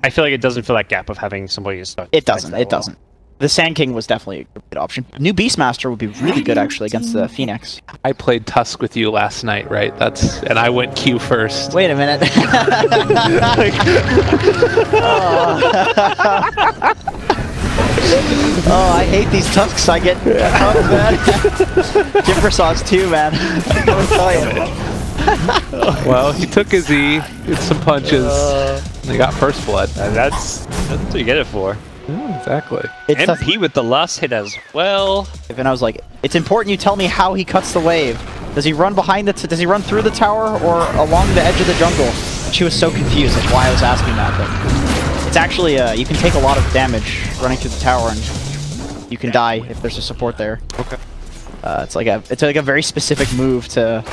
I feel like it doesn't fill that gap of having somebody to start. It doesn't. It doesn't. The Sand King was definitely a good option. New Beastmaster would be really good actually against the Phoenix. I played Tusk with you last night, right? And I went Q first. Wait a minute. Oh, I hate these Tusks I get. Oh, man. Jimper sauce too, man. I'll tell you. Well, he took his E, did some punches, and he got first blood. And that's what you get it for. Yeah, exactly. It's MP with the last hit as well. And I was like, it's important you tell me how he cuts the wave. Does he run behind does he run through the tower or along the edge of the jungle? She was so confused. That's why I was asking that. But it's actually, you can take a lot of damage running through the tower, and you can die if there's a support there. Okay. It's like a very specific move to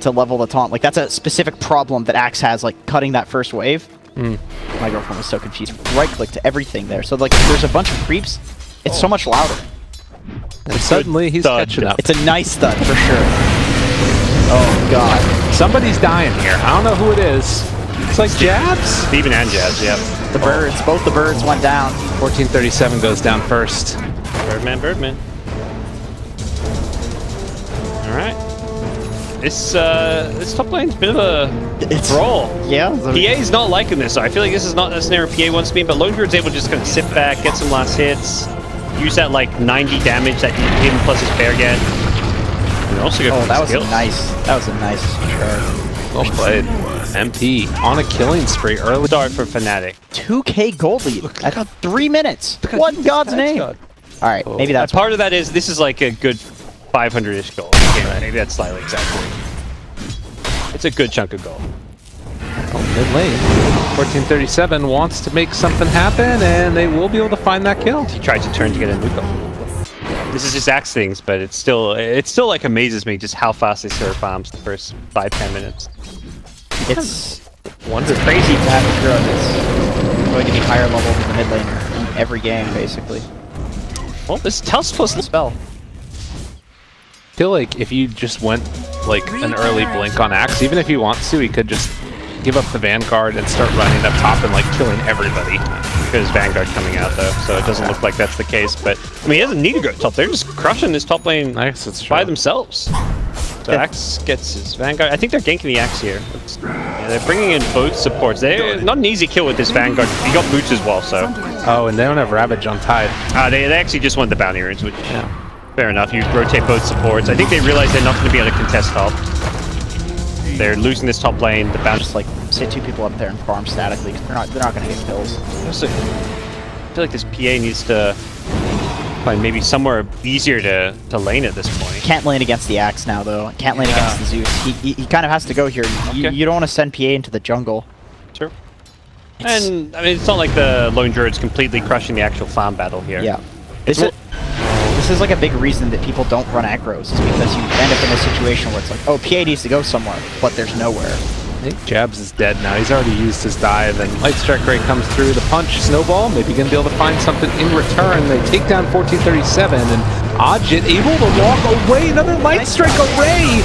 level the taunt. Like that's a specific problem that Axe has, like cutting that first wave. My girlfriend was so confused. Right click to everything there. So like there's a bunch of creeps. It's so much louder. And suddenly he's catching up. It's a nice stud for sure. Oh god. Somebody's dying here. I don't know who it is. It's like Jabs? Steven and Jabs, yeah. The birds, both the birds went down. 1437 goes down first. Birdman. Alright. This top lane's a bit of a brawl. Yeah. PA's not liking this, so I feel like this is not a scenario PA wants to be in, but Lone Druid's able to just kind of sit back, get some last hits, use that like 90 damage that him plus his bear get. And also get that was skills. That was a nice start. Well played. MP on a killing spree early. Start for Fnatic. 2k gold lead. I got 3 minutes. What in God's name? Alright, maybe that's part of that is this is like a good 500-ish goal. Okay, maybe that's slightly exaggerated. It's a good chunk of gold. Oh, mid lane. 1437 wants to make something happen, and they will be able to find that kill. He tried to turn to get a nuke off. This is just Axe things, but it still like amazes me just how fast they serve farms the first 5-10 minutes. It's crazy to have a hero that's going to be higher level than the mid laner in every game, basically. Well, this tells us the spell. I feel like if you just went like an early blink on Axe, even if he wants to, he could just give up the Vanguard and start running up top and like killing everybody. Because Vanguard coming out though, so it doesn't look like that's the case. But I mean, he doesn't need to go top. They're just crushing this top lane by themselves. So Axe gets his Vanguard. I think they're ganking the Axe here. Yeah, they're bringing in both supports. They're not an easy kill with this Vanguard. He got boots as well, so. Oh, and they don't have Ravage on Tide. They actually just want the bounty runes, which fair enough. You rotate both supports. I think they realize they're not going to be able to contest top. They're losing this top lane. The bounty. Just like sit 2 people up there and farm statically. They're not going to get kills. I feel like this PA needs to find maybe somewhere easier to lane at this point. Can't lane against the Axe now though. Can't lane against the Zeus. He kind of has to go here. You don't want to send PA into the jungle. Sure. And I mean, it's not like the Lone Druid's completely crushing the actual farm battle here. Yeah. This is like a big reason that people don't run aggros, is because you end up in a situation where it's like, oh, PA needs to go somewhere, but there's nowhere. I think Jabs is dead now. He's already used his dive, and Light Strike Ray comes through. The punch, Snowball, maybe going to be able to find something in return. They take down 1437, and Ajit able to walk away. Another Light Strike Array!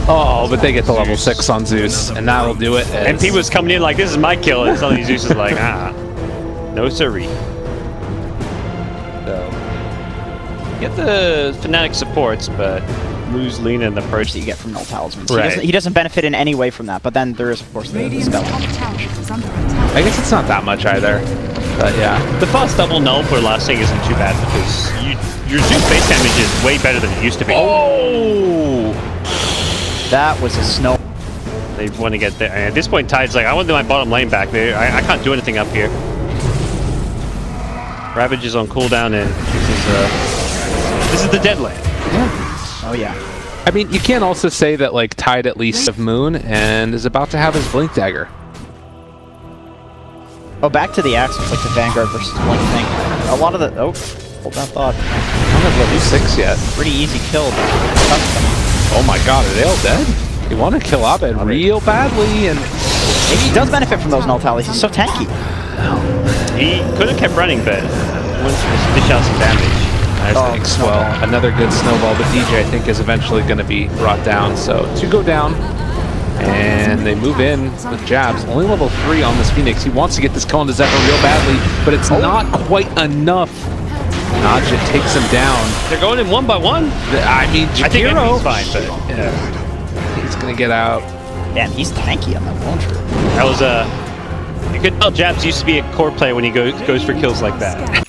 Oh, but they get the level 6 on Zeus, and that'll do it. And P was coming in like, this is my kill, and suddenly Zeus is like, no siree. So, get the Fnatic supports, but lose Lina in the approach that you get from Null Talismans. Right. He doesn't benefit in any way from that, but then there is, of course, the spell. I guess it's not that much either, but yeah. The fast double Null for lasting isn't too bad, because your Zeus base damage is way better than it used to be. Oh! That was a snow. They want to get there. And at this point, Tide's like, I want to do my bottom lane back there. I can't do anything up here. Ravage is on cooldown, and this is the dead lane. Yeah. Oh yeah. I mean, you can also say that like Tide at least of Moon and is about to have his Blink Dagger. Oh, back to the Axe. It's like the Vanguard versus Blink thing. A lot of the hold that thought. I don't have level 6 yet. Pretty easy kill. Oh my God, are they all dead? You want to kill Abed real badly, and maybe he does benefit from those Null Tallies. He's so tanky. He could have kept running, but once he dish out some damage. Well, another good snowball, but DJ I think is eventually going to be brought down. So 2 go down, And they move in with jabs. Only level 3 on this Phoenix. He wants to get this kill into Zephyr real badly, but it's not quite enough. Najit takes him down. They're going in one by one. I mean, Jakiro, I think he's fine, but yeah. He's gonna get out. Damn, he's tanky on that launcher. That was you could tell Jabs used to be a core player when he goes for kills like that.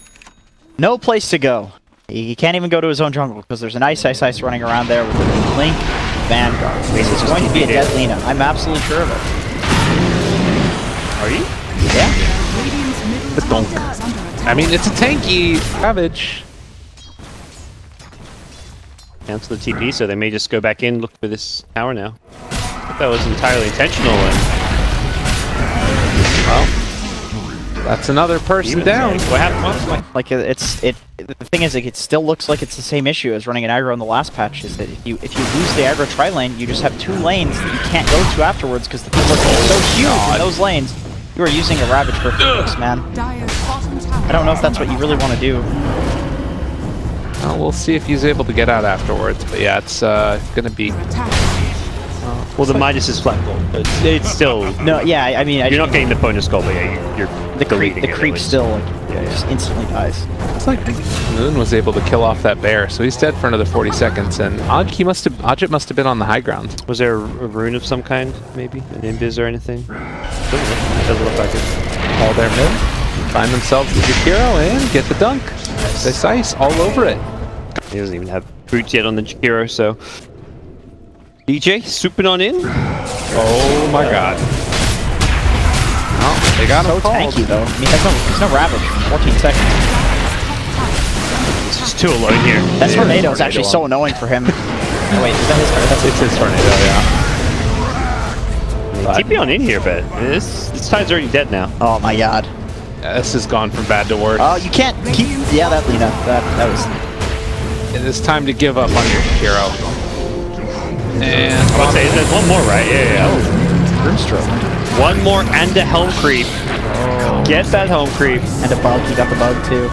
No place to go. He can't even go to his own jungle because there's an ice running around there with Link, Vanguard. This is going to be a dead Lina. I'm absolutely sure of it. Are you? Yeah. But don't. I mean, it's a tanky Ravage. Cancel the TP, so they may just go back in, look for this tower now. I thought that was entirely intentional. Well, that's another person down. What happened? Like the thing is, like, it still looks like it's the same issue as running an aggro in the last patch. Is that if you lose the aggro tri-lane, you just have 2 lanes that you can't go to afterwards because the people are so huge in those lanes. You are using a Ravage for Phoenix, man. I don't know if that's what you really want to do. Well, we'll see if he's able to get out afterwards. But yeah, it's gonna be. Well, the Midas is flat gold. It's still no. Yeah, I mean, you're not getting the bonus gold, but yeah, you're the creep still like, just instantly dies. It's like Moon was able to kill off that bear, so he's dead for another 40 seconds. And Ajit must have been on the high ground. Was there a rune of some kind, maybe an invis or anything? Doesn't look like it. All their mid find themselves the Jakiro and get the dunk. This ice all over it. He doesn't even have boots yet on the Jakiro, so DJ swooping on in. Oh my god. Oh, they got him so tanky though. I mean, there's no Ravage in 14 seconds. It's just too alone here. That tornado is actually so annoying for him. Oh, wait, is that his turn? It's his tornado, yeah. TP on in here, but this tide's already dead now. Oh my god. Yeah, this has gone from bad to worse. Oh, you can't keep. Yeah, that Lina. That was. It is time to give up on your hero. And I would say there's one more, right? Yeah. Oh, Grimstroke. One more and a helm creep. Oh. Get that helm creep. And a bug. He got the bug too.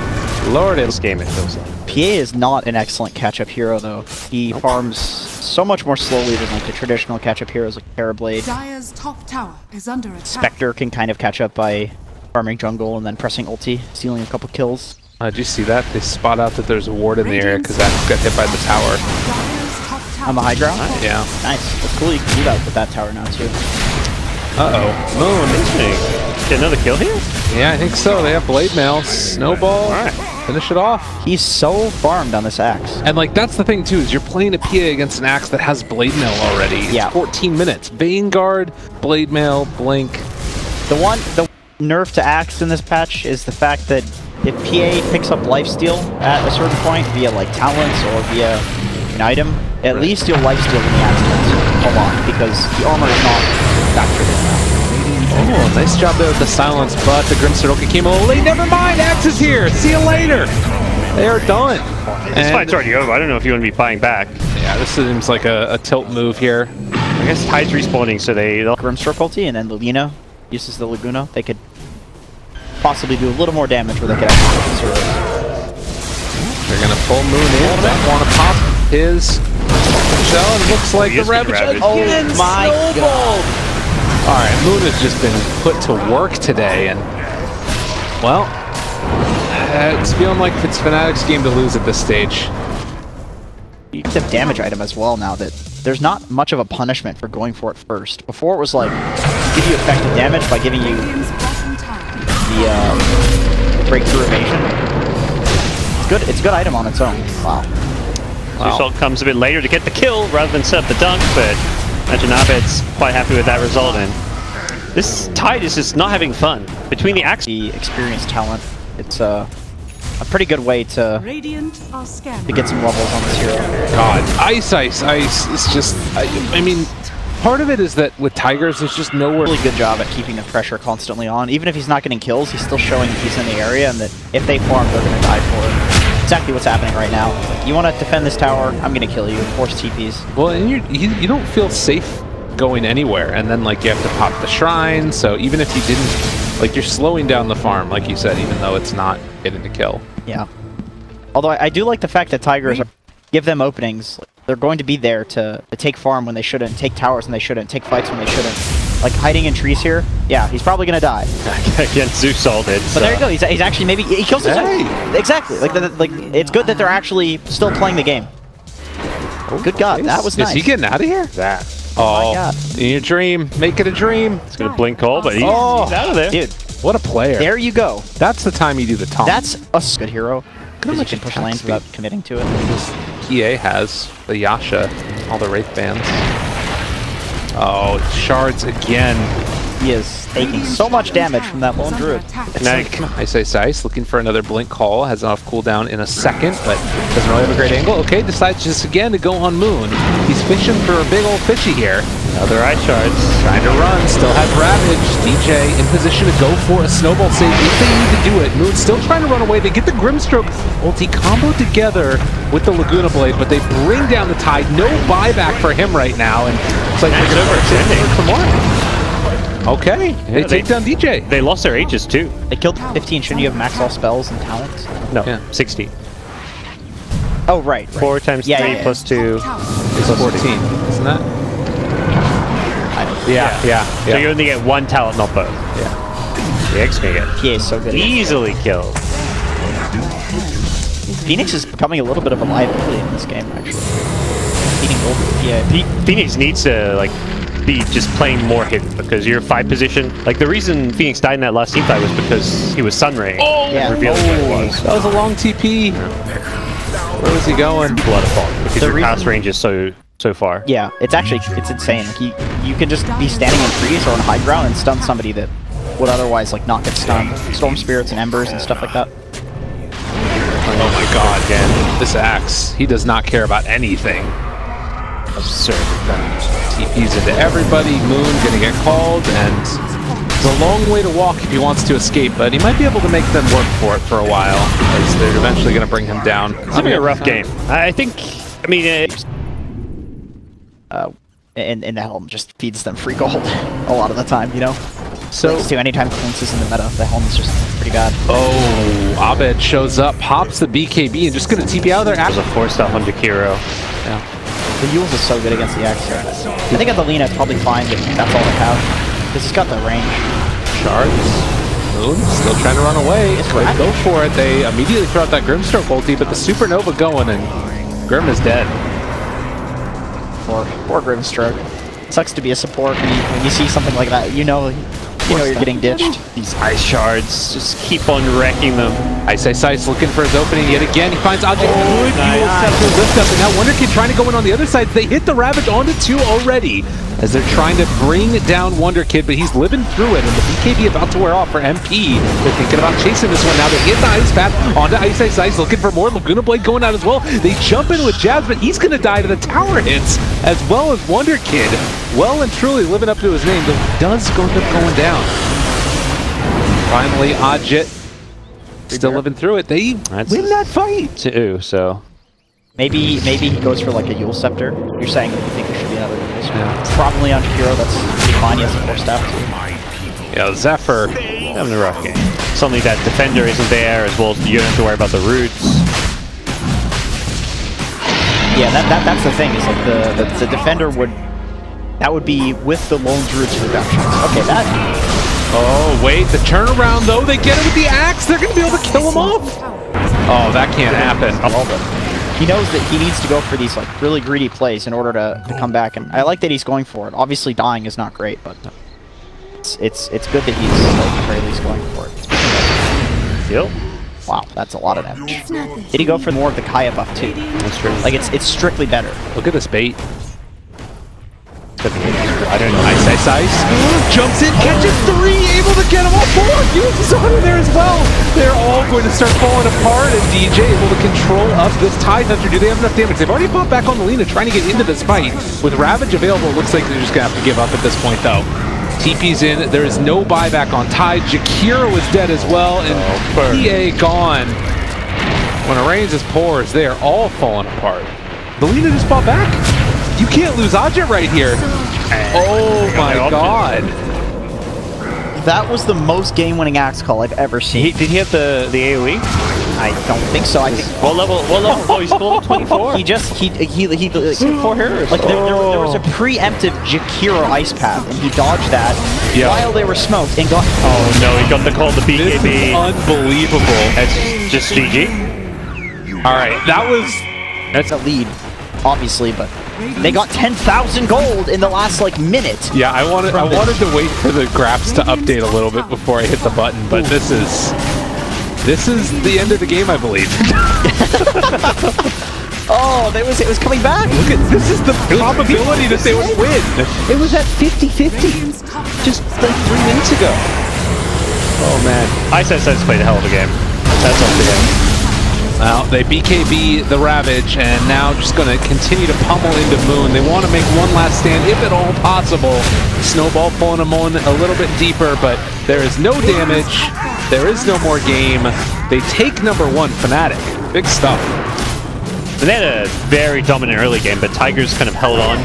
Lord, This game it feels like. PA is not an excellent catch-up hero though. He farms so much more slowly than like the traditional catch-up heroes like Parablade. Dire's top tower is under attack. Spectre can kind of catch up by farming jungle and then pressing ulti, stealing a couple kills. did you see that? They spot out that there's a ward in the area because that got hit by the tower. On the high ground? Yeah. Nice. That's cool. You can do that with that tower now too. Uh-oh. Moon. Get another kill here? Yeah, I think so. They have blade mail. Snowball. All right. Finish it off. He's so farmed on this axe. And like that's the thing too, is you're playing a PA against an axe that has blade mail already. It's 14 minutes. Vanguard, blade mail, blink. The nerf to axe in this patch is the fact that if PA picks up lifesteal at a certain point via like talents or via an item, at least you'll lifesteal when the axe turns a lot because the armor is not factored in now. Oh, nice job there with the silence, but the Grim Soroka came a little late. Never mind, Axe is here. See you later. They are done. This fight's already over. I don't know if you want to be fighting back. Yeah, this seems like a tilt move here. I guess Tide's respawning, so they'll Grimstroke ulti, and then Lina uses the Laguna. They could possibly do a little more damage where they could actually conserve it. They're gonna pull Moon in. Don't want to pop his shell. It looks like the Ravage again. Oh my god. Alright, Moon has just been put to work today, and well, it's feeling like it's Fnatic's game to lose at this stage. It's a damage item as well now that there's not much of a punishment for going for it first. Before it was like, give you effective damage by giving you the breakthrough evasion. It's a good item on its own. Wow. Result comes a bit later to get the kill rather than set up the dunk, but imagine Abed's quite happy with that result. And this Tide is just not having fun. Between the axe, the experienced talent, it's a pretty good way to get some levels on this hero. God, ice. It's just, I mean, part of it is that with Tigers, there's just nowhere. Really good job at keeping the pressure constantly on. Even if he's not getting kills, he's still showing he's in the area and that if they farm, they're going to die for it. Exactly what's happening right now. You want to defend this tower, I'm going to kill you. Force TPs. Well, and you don't feel safe going anywhere, and then like you have to pop the shrine, so even if you didn't, like you're slowing down the farm, like you said, even though it's not getting to kill. Yeah. Although I do like the fact that Tigers give them openings. they're going to be there to take farm when they shouldn't, take towers when they shouldn't, take fights when they shouldn't. Like, hiding in trees here, yeah, he's probably gonna die. Against Zeus all did. But there you go, he's actually maybe, he kills his own. Exactly, like, it's good that they're actually still playing the game. Oh, good God, that was nice. Is he getting out of here? That. Oh my God. In your dream, make it a dream. He's gonna blink all, but he's out of there. Dude, what a player. there you go. That's the time you do the taunt. That's a good hero. Look how much you can push lanes without committing to it. This PA has the Yasha, all the Wraith bands. Oh, shards again. He is taking so much damage from that lone druid. Ice, looking for another blink call. Has enough cooldown in a second, but doesn't really have a great angle. Okay, decides just again to go on Moon. He's fishing for a big old fishy here. Other ice shards. Trying to run, still has Ravage. DJ in position to go for a snowball save if they need to do it. Moon still trying to run away. They get the Grimstroke ulti combo together with the Laguna Blade, but they bring down the Tide. No buyback for him right now, and it's like they're going for more. Okay, they take down DJ. They lost their Aegis too. They killed 15. Shouldn't you have max all spells and talents? No, 60. Oh, right. 4 times 3 plus 2 is 14, isn't that? Yeah. So you only get 1 talent, not both. Yeah. The X can get PA is so good. Easily killed. Phoenix is becoming a little bit of a liability in this game, actually. Beating gold. Phoenix needs to like be just playing more hidden because your fight position. Like the reason Phoenix died in that last team fight was because he was Sunray. Oh, yeah. Revealed what it was. That was a long TP. Where was he going? Blood of Fall. Because your pass range is so far. Yeah, it's insane. Like you can just be standing in trees or on high ground and stun somebody that would otherwise like not get stunned. Storm Spirits and Embers and stuff like that. Oh my God, again. This Axe, he does not care about anything. Absurd. TP's into everybody. Moon gonna get called, and it's a long way to walk if he wants to escape, but he might be able to make them work for it for a while, as they're eventually gonna bring him down. It's gonna be a rough game. I think, I mean, and the Helm just feeds them free gold a lot of the time, you know? So anytime Quince is in the meta, the Helm is just pretty bad. Oh, Abed shows up, pops the BKB, and just gonna TP out of there. There's a 4-star 100 hero. Yeah. The Yules is so good against the Axe here. I think at the Lina it's probably fine, but that's all they have. Because he's got the range. Shards. Moon still trying to run away. They go for it. They immediately throw out that Grimstroke ulti, but the Supernova going, and Grim is dead. Poor Grimstroke. Sucks to be a support when you see something like that. You know you're getting ditched. These ice shards just keep on wrecking them. Ice looking for his opening yet again. He finds Object. Good. He will set the lift up, and now Wonder Kid trying to go in on the other side. They hit the Ravage onto 2 already, as they're trying to bring down Wonder Kid, but he's living through it, and the BKB about to wear off for MP. They're thinking about chasing this one now. They hit the Ice Path onto Ice, looking for more. Laguna Blade going out as well. They jump in with Jazz, but he's going to die to the tower hits, as well as Wonder Kid. Well and truly living up to his name, but does end up going down. Finally, Ajit still living through it. They win that fight too, so maybe he goes for like a Yule Scepter. You're saying that you think there should be another Yule Scepter. Yeah. Probably on Hero, that's pretty fine. He has a 4-staff too. Yeah, Zephyr having a rough game. Suddenly that defender isn't there, as well as you don't have to worry about the roots. Yeah, that's the thing. Is like the defender would be with the lone druid's reductions. Okay, that. Oh wait, the turnaround though. They get it with the Axe. They're gonna be able to kill him off. Oh, that can't happen. He knows that he needs to go for these like really greedy plays in order to come back, and I like that he's going for it. Obviously, dying is not great, but it's good that he's like, at the very least going for it. Yep. Wow, that's a lot of damage. Did he go for more of the Kaya buff too? That's true. Like it's strictly better. Look at this bait. I don't know. Ice. Jumps in, catches 3, able to get them all 4. Uses on in there as well. They're all going to start falling apart, and DJ able to control up this Tide Hunter. Do they have enough damage? They've already popped back on the Lina, trying to get into this fight. With Ravage available, it looks like they're just going to have to give up at this point, though. TP's in. There is no buyback on Tide. Jakiro is dead as well, and PA gone. When it rains, it pours. They are all falling apart. The Lina just fought back. You can't lose Ajit right here. Oh my God. That was the most game-winning Axe call I've ever seen. Did he have the AoE? I don't think so. I think What level? Oh, he's level 24. he 4 heroes. Like there was a preemptive Jakiro ice path, and he dodged that while they were smoked and got. Oh no, he got the call to BKB. This is unbelievable. That's just GG. All right, That's a lead, obviously, but they got 10,000 gold in the last like minute. Yeah, I wanted to wait for the graphs to update a little bit before I hit the button, but this is the end of the game, I believe. Oh, it was coming back. Look at this is the probability that they would win. It was at 50-50 just like 3 minutes ago. Oh man, ISS played a hell of a game. That's up to him. Well, they BKB the Ravage, and now just going to continue to pummel into Moon. They want to make one last stand, if at all possible. Snowball pulling them on a little bit deeper, but there is no damage. There is no more game. They take #1, Fnatic. Big stuff. So they had a very dominant early game, but Tigers kind of held on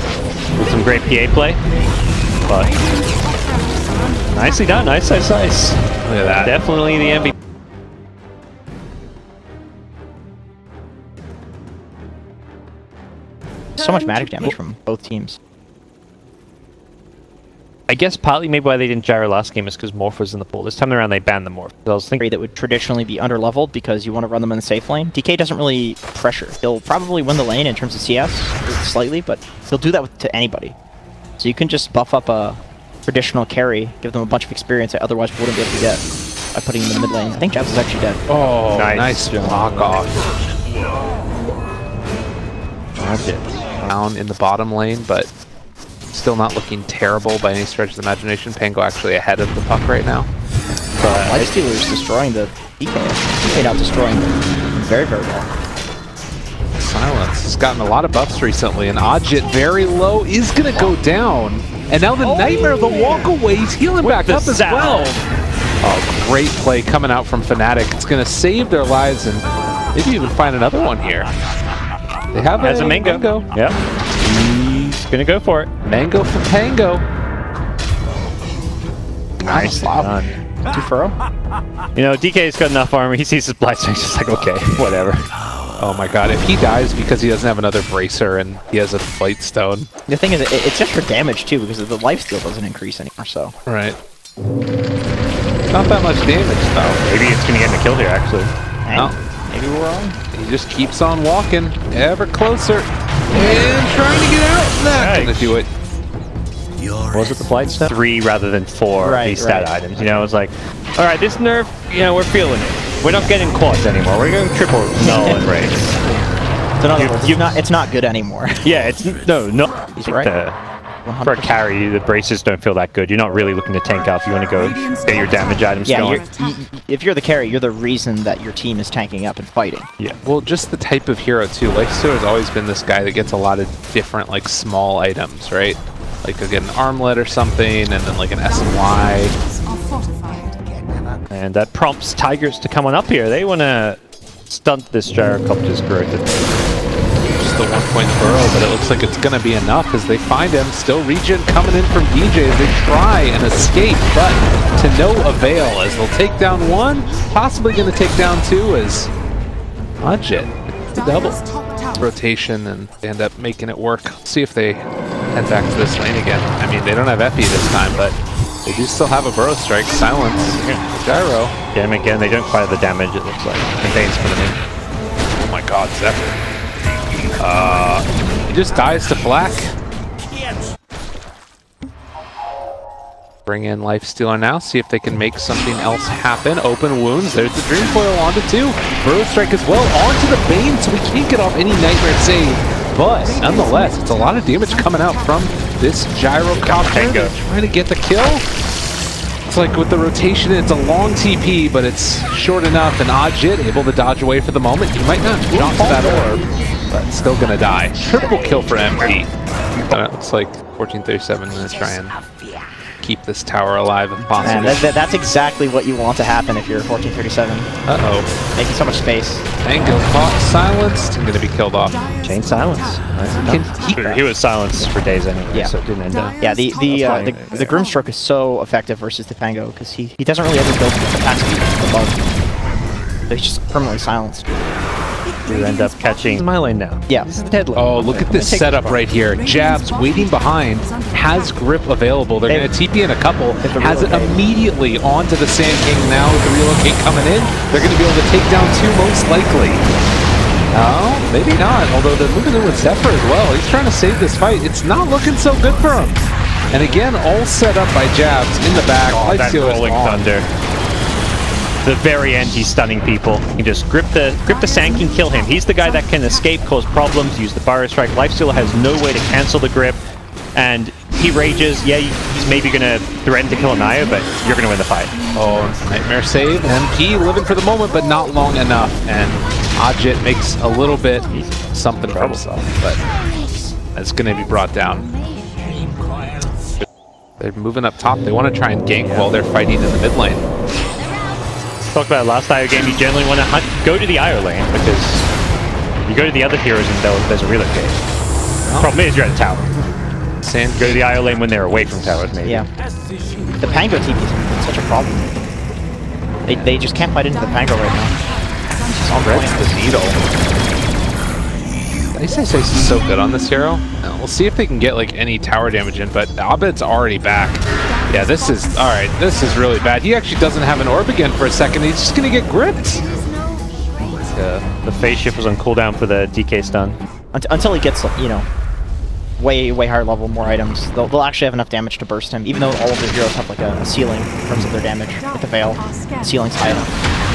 with some great PA play. But nicely done, nice. Look at that. Definitely the MVP. So much magic damage from both teams. I guess partly maybe why they didn't gyro last game is because Morph was in the pool. This time around they banned the Morph. So I was thinking That would traditionally be underleveled because you want to run them in the safe lane. DK doesn't really pressure. He'll probably win the lane in terms of CS slightly, but he'll do that to anybody. So you can just buff up a traditional carry, give them a bunch of experience that otherwise wouldn't be able to get by putting them in the mid lane. I think Jabs is actually dead. Oh, nice block off. Down in the bottom lane, but still not looking terrible by any stretch of the imagination. Pango actually ahead of the puck right now. But Lifestealer's destroying the DK. DK not destroying them very, very well. Silence has gotten a lot of buffs recently, and Ajit very low is going to go down. And now the Nightmare, the walk away, he's healing back up as well. Oh, great play coming out from Fnatic. It's going to save their lives and maybe even find another one here. They have a mango. Yep. He's gonna go for it. Mango for Pango. Nice done. 2 furrow. You know, DK's got enough armor. He sees his Blightstone. He's just like, okay, whatever. Oh my god, if he dies because he doesn't have another bracer and he has a Blightstone. The thing is, it's just for damage too, because the lifesteal doesn't increase anymore, so. Right. Not that much damage though. Maybe it's gonna get him a kill here, actually. No. Maybe we're wrong. He just keeps on walking, ever closer, and trying to get out. Not gonna do it. What was it, the Blightstone? 3 rather than 4 these stat items. You know, it's like, all right, this nerf, you know, we're feeling it. We're not getting quads anymore. We're going triple null and raise. So in other words, it's not good anymore. Yeah, it's no. He's right. For a carry, the braces don't feel that good. You're not really looking to tank up. You want to go get your damage items going. If you're the carry, you're the reason that your team is tanking up and fighting. Yeah, well, just the type of hero too. Lifestealer has always been this guy that gets a lot of different, like, small items, right? Like, you'll get an armlet or something, and then like an SMY. And that prompts Tigers to come on up here. They want to stunt this gyrocopter's growth. The 1-point burrow, but it looks like it's going to be enough as they find him. Still regen coming in from DJ as they try and escape, but to no avail as they'll take down 1, possibly going to take down 2 as Ajit. Double rotation and they end up making it work. See if they head back to this lane again. I mean, they don't have Epi this time, but they do still have a burrow strike. Silence. Gyro. Get him again. They don't fire the damage, it looks like. Contains for them. Oh my god, Zephyr. He just dies to black. Bring in Lifestealer now, see if they can make something else happen. Open wounds, there's the Dream Foil onto 2. Burrow Strike as well, onto the Bane, so we can't get off any Nightmare save. But nonetheless, it's a lot of damage coming out from this Gyrocopter. Trying to get the kill. It's like with the rotation, it's a long TP, but it's short enough, and Ajit able to dodge away for the moment. He might not jump to that orb, but still gonna die. Triple kill for MP. It looks like 1437 gonna try and keep this tower alive if possible. Man, that's exactly what you want to happen if you're 1437. Uh-oh. Making so much space. Mango caught, silenced, and gonna be killed off. Chain silence. He was silenced for days anyway, so it didn't end up. Yeah, the Grimstroke is so effective versus the Pango because he doesn't really ever build capacity above. He's just permanently silenced. You end up catching my lane now. Yeah. This is the dead lane. Oh, look at this setup right here. Jabs waiting behind, has grip available. They're going to TP in a couple, has it immediately onto the Sand King now with the relocate coming in. They're going to be able to take down 2 most likely. Oh, maybe not, although they're moving in with Zephyr as well. He's trying to save this fight. It's not looking so good for him. And again, all set up by Jabs in the back. Oh, that rolling thunder. The very end, he's stunning people. You can just grip the Sand King, kill him. He's the guy that can escape, cause problems, use the Fire Strike. Lifestealer has no way to cancel the grip, and he rages. Yeah, he's maybe gonna threaten to kill Anaya, but you're gonna win the fight. Oh, Nightmare save. MP living for the moment, but not long enough. And Ajit makes a little bit something for himself, but it's gonna be brought down. They're moving up top. They want to try and gank while they're fighting in the mid lane. Talked about it last IO game, you generally want to go to the IO lane because you go to the other heroes and there's a relocate. Oh. Problem is you're at a tower. Go to the IO lane when they're away from towers, maybe. Yeah. The Pango TP is such a problem. They just can't fight into the Pango right now. It's on Red's the needle. Ice is so good on this hero. We'll see if they can get like any tower damage in, but Abed's already back. Yeah, this is alright. This is really bad. He actually doesn't have an orb again for a second. He's just gonna get gripped. The phase shift was on cooldown for the DK stun. Until he gets, you know, way higher level, more items, they'll actually have enough damage to burst him, even though all of their heroes have like a ceiling in terms of their damage with the Veil. The ceiling's high enough.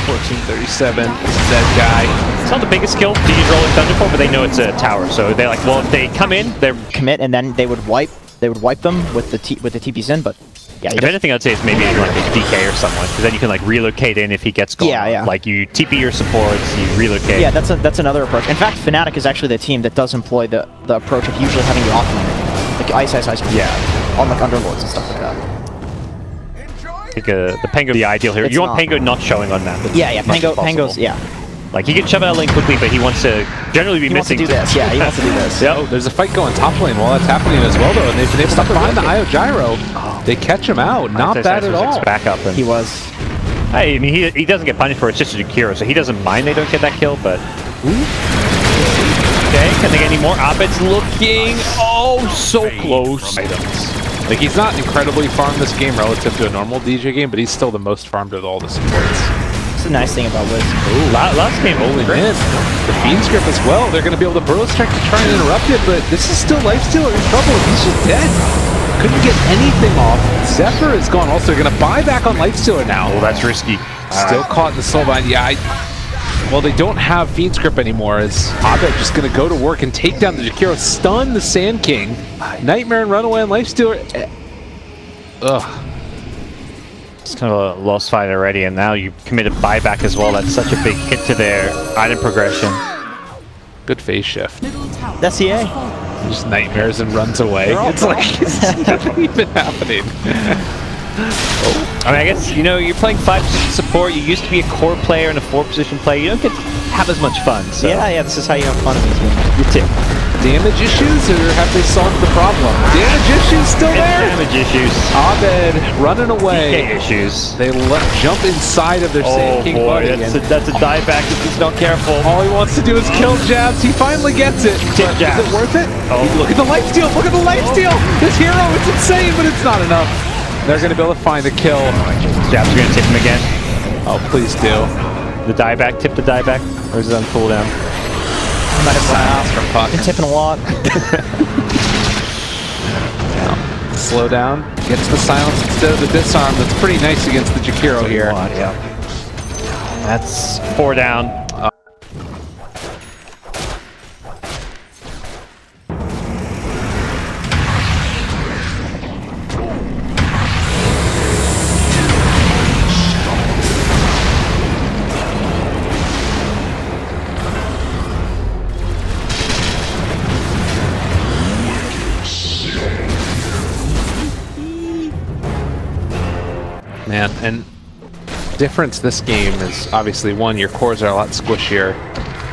1437, that guy. It's not the biggest skill to use Rolling Thunder for, but they know it's a tower, so they're like, well, if they come in, they're commit, and then they would wipe them with the TPs in, but yeah. If anything, I'd say it's maybe like a DK or someone, because then you can like relocate in if he gets gone. Yeah. Like you TP your supports, you relocate. Yeah, that's another approach. In fact, Fnatic is actually the team that does employ the approach of usually having the offlane, like ice. Yeah. On like Underlords and stuff like that. I think the Pango the ideal here. You want Pango not showing on map. Yeah. Pango's Like he can shove out a lane quickly, but he wants to generally be missing. He wants to do this. Yeah, he wants to do this. Yeah. Oh, there's a fight going top lane while that's happening as well, though, and they've been able to find the IO Gyro. They catch him out. Not bad at all. Back up. He was. Hey, I mean, he doesn't get punished for it. It's just a Jakiro, so he doesn't mind they don't get that kill, but. Okay, can they get any more? Abed's looking. Oh, so close. Like, he's not incredibly farmed this game relative to a normal DJ game, but he's still the most farmed of all the supports. That's the nice thing about Wiz. Ooh, last game only in. The Fiend's Grip as well. They're going to be able to Burrow Strike to try and interrupt it, but this is still Lifestealer in trouble. He's just dead. Couldn't get anything off. Zephyr is gone. Also, they're going to buy back on Lifestealer now. Oh, that's risky. Still caught in the Soulbind. Yeah, well, they don't have Fiend's Grip anymore, as Abed just going to go to work and take down the Jakiro, stun the Sand King. Nightmare and Runaway and Lifestealer. Ugh. It's kind of a lost fight already, and now you committed buyback as well. That's such a big hit to their item progression. Good phase shift. That's EA. Just nightmares and runs away. It's like, it's never even happening. Oh. I mean, I guess, you know, you're playing 5-position support. You used to be a core player and a 4-position player. You don't get to have as much fun. So. Yeah, this is how you have fun in these games. You tip. Damage issues, or have they solved the problem? Damage issues still there? Damage issues. Abed running away. DK issues. They jump inside of their Sand King buddy. That's a dive back if he's not careful. All he wants to do is kill Jabs. He finally gets it. Tip Jabs. Is it worth it? Oh. Look at the lifesteal. Look at the lifesteal. This hero, it's insane, but it's not enough. They're going to be able to find the kill. Jabs are going to tip him again. Oh, please do. The dieback, tip the dieback, or is it on cooldown? I might have been tipping a lot. Yeah. Slow down. Gets the silence instead of the disarm. That's pretty nice against the Jakiro here. Yeah. That's 4 down. Man, and difference this game is obviously one, your cores are a lot squishier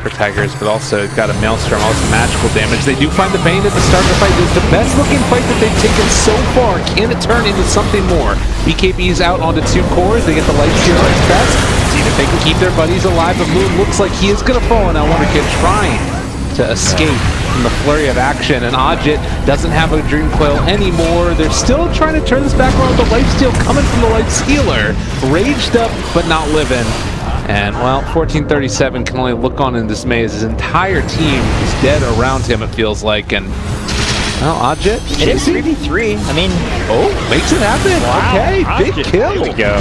for Tigers, but also got a Maelstrom, also magical damage. They do find the Bane at the start of the fight. It's the best looking fight that they've taken so far. Can it turn into something more? BKB's out onto 2 cores. They get the Lifestealer as best. See the they can keep their buddies alive, but Moon looks like he is going to fall, and I Wonder Kid trying to escape from the flurry of action, and Ajit doesn't have a Dream Coil anymore. They're still trying to turn this back around, but Lifesteal coming from the Lifestealer. Raged up, but not living. And, well, 1437 can only look on in dismay as his entire team is dead around him, it feels like, and... Well, Ajit, it is 3v3. I mean... Oh, makes it happen. Wow. Okay, Ajit. big kill. Here we go.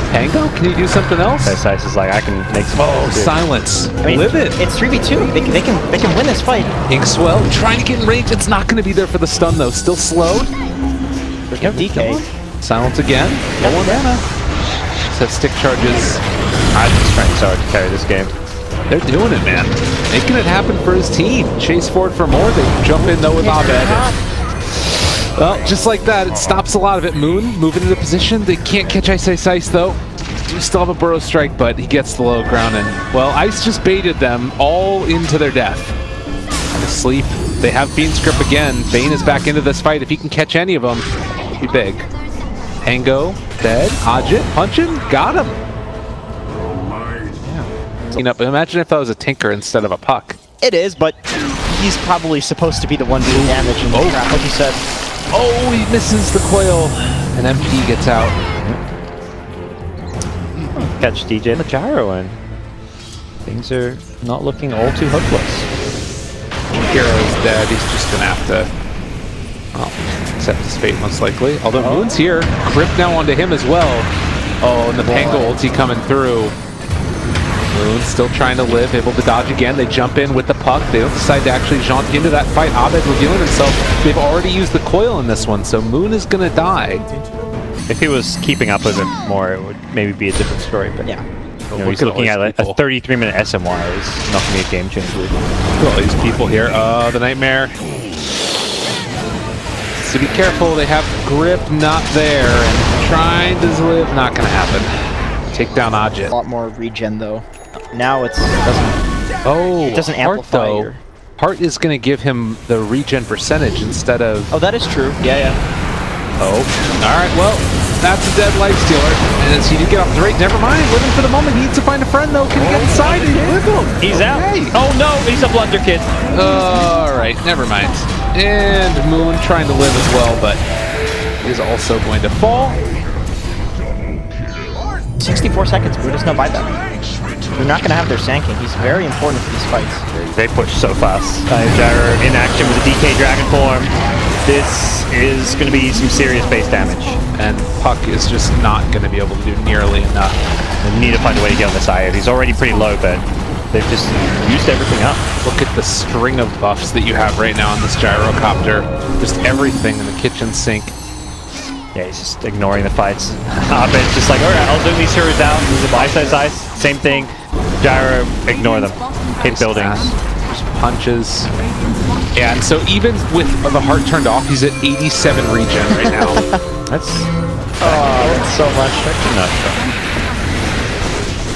Tango, can you do something else? Ice is like, I can make some... Oh, silence. I mean, live it. It's 3v2. They can win this fight. Inkswell trying to get in range. It's not going to be there for the stun, though. Still slowed. There's no DK. Silence again. Low on mana. Set stick charges. Ajit's trying so hard to carry this game. They're doing it, man. Making it happen for his team. Chase forward for more. They jump in, though, with Abed. Well, just like that, it stops a lot of it. Moon moving into position. They can't catch Ice, though. Do still have a Burrow Strike, but he gets the low ground. And, well, Ice just baited them all into their death. Asleep. They have Fiend's Grip again. Bane is back into this fight. If he can catch any of them, it'll be big. Tango, dead. Ajit, punching, got him. Imagine if that was a Tinker instead of a Puck. It is, but he's probably supposed to be the one doing damage in the trap, like you said. Oh, he misses the coil, and MP gets out. Catch DJ and the gyro in. Things are not looking all too hopeless. Hero's dead. He's just gonna have to, well, accept his fate most likely. Although Moon's here, Grip now onto him as well. Oh, and the Pango ulti coming through. Moon still trying to live, able to dodge again. They jump in with the puck. They don't decide to actually jaunt into that fight. Abed revealing himself. They've already used the coil in this one, so Moon is going to die. If he was keeping up with it more, it would maybe be a different story. But yeah, he's looking at like a 33-minute SMY is not going to be a game changer. Look at all these people here. The Nightmare. So be careful. They have Grip not there, and trying to live not going to happen. Take down Ajit. A lot more regen though. Now it doesn't amplify. Though, Heart is going to give him the regen percentage instead of... Oh, that is true. Yeah. Oh. Alright, well, that's a dead Lifestealer. And as he did get off the rate, never mind. Living for the moment. He needs to find a friend, though. Can he get inside and live him? He's out. Oh, no. He's a blunder kid. Alright, never mind. And Moon trying to live as well, but is also going to fall. 64 seconds. Blue does no buyback. They're not going to have their Sand King. He's very important for these fights. They push so fast. Gyro in action with the DK Dragon form. This is going to be some serious base damage. And Puck is just not going to be able to do nearly enough. They need to find a way to get on this IO. He's already pretty low, but they've just used everything up. Look at the string of buffs that you have right now on this Gyrocopter. Just everything in the kitchen sink. Yeah, he's just ignoring the fights. Abed's just like, alright, I'll zoom these heroes out. Ice. Same thing. Gyro, ignore them. Hit buildings. Just punches. Yeah, and so even with the heart turned off, he's at 87 regen right now. That's so much.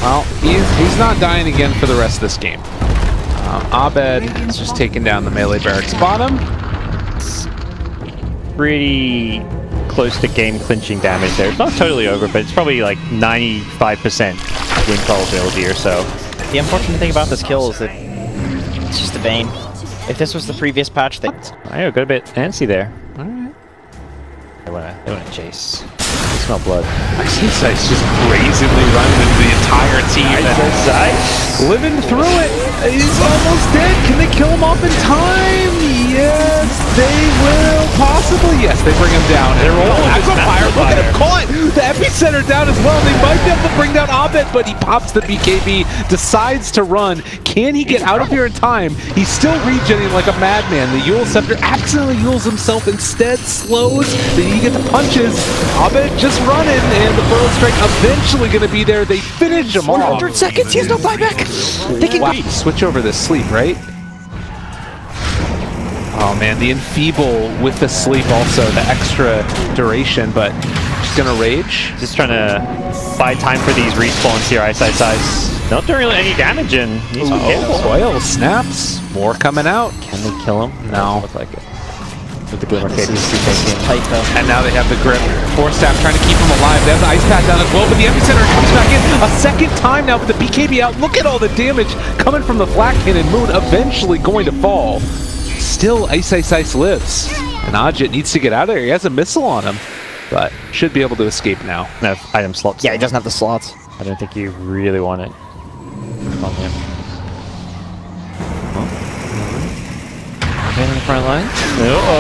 Well, he's not dying again for the rest of this game. Abed is just taking down the melee barracks bottom. Pretty close to game clinching damage there. It's not totally over, but it's probably like 95% win probability or so. The unfortunate thing about this kill is that it's just a Bane. If this was the previous patch, they... I got a bit antsy there. Alright. They wanna chase. They smell blood. Ice just brazenly running into the entire team. Ice. Living through it. He's almost dead. Can they kill him off in time? Yes, they will. Possibly. Yes, they bring him down. They're rolling. Fire. Look at him caught. The epicenter down as well. They might be able to bring down Abed, but he pops the BKB, decides to run. Can he get out of here in time? He's still regenerating like a madman. The Yule Scepter accidentally Yules himself, instead slows. Then you get the punches. Abed just running, and the Burrow Strike eventually going to be there. They finish him off. 100 seconds. He has no buyback. They can switch over this sleep, right? Oh man, the enfeeble with the sleep also, the extra duration, but she's gonna rage. Just trying to buy time for these respawns here, Ice. Not doing really any damage in. Coil snaps, more coming out. Can they kill him? No. Look like it. with the Glimmer Fade. This is tight though. And now they have the grip. Force Staff trying to keep him alive. They have the Ice Pad down as well, but the Epicenter comes back in a second time now with the BKB out. Look at all the damage coming from the Flak Cannon. Moon eventually going to fall. Still, Ice lives. And Ajit needs to get out of there. He has a missile on him, but should be able to escape now. No item slots. Yeah, he doesn't have the slots. I don't think you really want it on him. In the front line.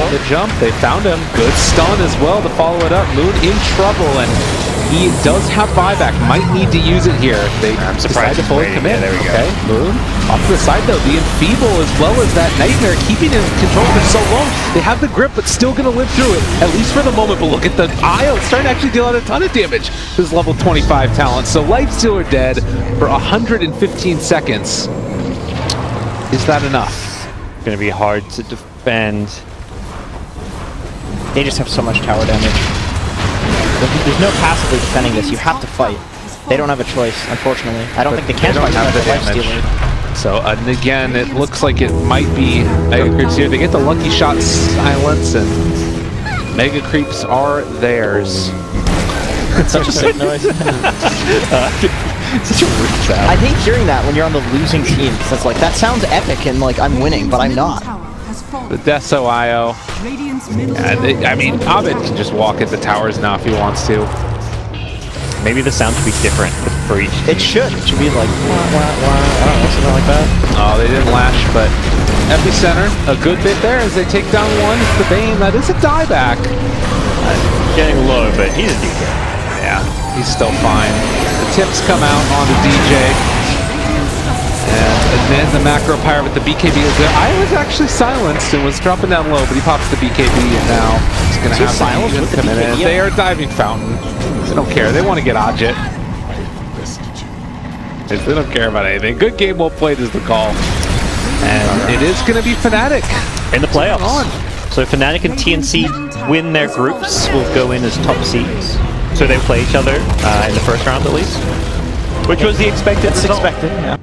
The jump, they found him. Good stun as well to follow it up. Moon in trouble, and he does have buyback. Might need to use it here. They decide to fully commit. Yeah, there we go. Okay, Moon off to the side though. The Enfeeble as well as that Nightmare keeping his control for so long. They have the grip, but still going to live through it, at least for the moment. But look at the Isle. It's starting to actually deal out a ton of damage. This level 25 talent. So Lifestealer dead for 115 seconds. Is that enough? Going to be hard to defend. They just have so much tower damage. There's no passively defending this. You have to fight. They don't have a choice, unfortunately. I don't think they can fight have the damage. So and again, it looks like it might be Mega Creeps here. They get the Lucky Shot silence, and Mega Creeps are theirs. It's such a sick noise. Such a weird sound. I hate hearing that when you're on the losing team. Because it's like, that sounds epic and like I'm winning, but I'm not. The Deso IO. And I mean, Abed can just walk at the towers now if he wants to. Maybe the sound should be different for each team. It should. It should be like, wah, wah, wah. I don't know, something like that. Oh, they didn't lash, but Epicenter, a good bit there as they take down one. The Bane, that is a dieback. Getting low, but he's a DK. Yeah, he's still fine. The tips come out on the DJ. And then the Macro Pyre with the BKB is there. I was actually silenced and was dropping down low, but he pops the BKB and now he's going to have silence with the come in. BKB? They are diving fountain. They don't care. They want to get Ajit. They don't care about anything. Good game well played is the call. And it is going to be Fnatic in the playoffs. So Fnatic and TNC win their groups, will go in as top seeds. So they play each other in the first round at least, which was the expected result. Expected, yeah.